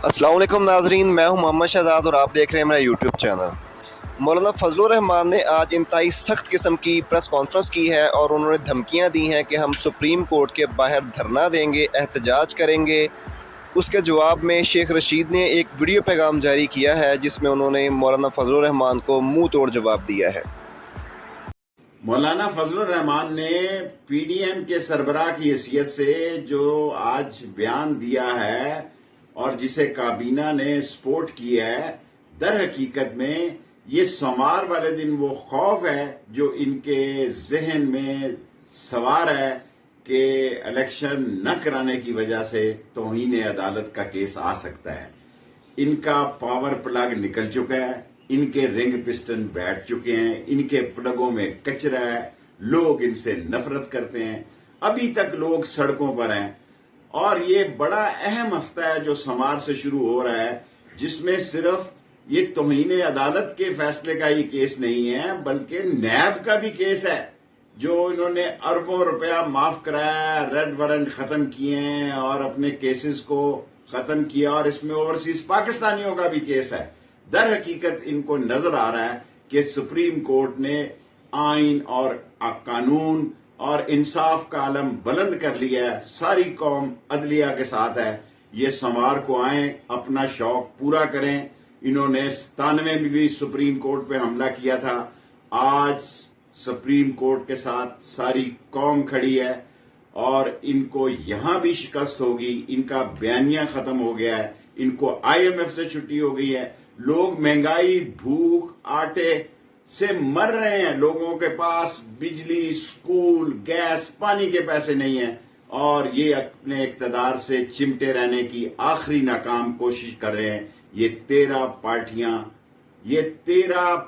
अस्सलाम वालेकुम नाजरीन, मैं हूं मोहम्मद शहजाद और आप देख रहे हैं मेरा यूट्यूब चैनल। मौलाना फजलुर रहमान ने आज इंतहाई सख्त किस्म की प्रेस कॉन्फ्रेंस की है और उन्होंने धमकियां दी हैं कि हम सुप्रीम कोर्ट के बाहर धरना देंगे, एहतजाज करेंगे। उसके जवाब में शेख रशीद ने एक वीडियो पैगाम जारी किया है जिसमें उन्होंने मौलाना फजलुर रहमान को मुंह तोड़ जवाब दिया है। मौलाना फजलुर रहमान ने पीडीएम के सरबराह की हैसियत से जो आज बयान दिया है और जिसे काबीना ने सपोर्ट किया है, दर हकीकत में ये सोमवार वाले दिन वो खौफ है जो इनके जहन में सवार है कि इलेक्शन न कराने की वजह से तौहीन अदालत का केस आ सकता है। इनका पावर प्लग निकल चुका है, इनके रिंग पिस्टन बैठ चुके हैं, इनके प्लगों में कचरा है, लोग इनसे नफरत करते हैं। अभी तक लोग सड़कों पर हैं और ये बड़ा अहम हफ्ता है जो सोमवार से शुरू हो रहा है, जिसमें सिर्फ ये तौहीन अदालत के फैसले का ही केस नहीं है बल्कि नैब का भी केस है जो इन्होंने अरबों रुपया माफ कराया, रेड वारंट खत्म किए हैं और अपने केसेस को खत्म किया और इसमें ओवरसीज पाकिस्तानियों का भी केस है। दर हकीकत इनको नजर आ रहा है कि सुप्रीम कोर्ट ने आइन और कानून और इंसाफ का आलम बुलंद कर लिया है। सारी कौम अदलिया के साथ है। ये सोमवार को आए, अपना शौक पूरा करें। इन्होंने 97 में भी सुप्रीम कोर्ट पे हमला किया था। आज सुप्रीम कोर्ट के साथ सारी कौम खड़ी है और इनको यहां भी शिकस्त होगी। इनका बयानिया खत्म हो गया है, इनको आईएमएफ से छुट्टी हो गई है। लोग महंगाई, भूख, आटे से मर रहे हैं। लोगों के पास बिजली, स्कूल, गैस, पानी के पैसे नहीं है और ये अपने इक्तदार से चिमटे रहने की आखिरी नाकाम कोशिश कर रहे हैं। ये 13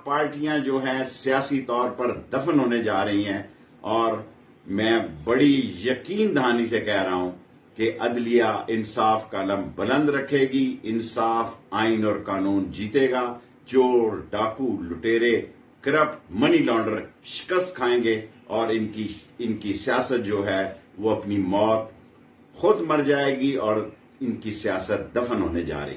पार्टियां जो हैं सियासी तौर पर दफन होने जा रही हैं और मैं बड़ी यकीन दहानी से कह रहा हूं कि अदलिया इंसाफ का अलम बुलंद रखेगी। इंसाफ, आइन और कानून जीतेगा। चोर, डाकू, लुटेरे, करप्ट, मनी लॉन्डर शिकस्त खाएंगे और इनकी सियासत जो है वो अपनी मौत खुद मर जाएगी और इनकी सियासत दफन होने जा रही है।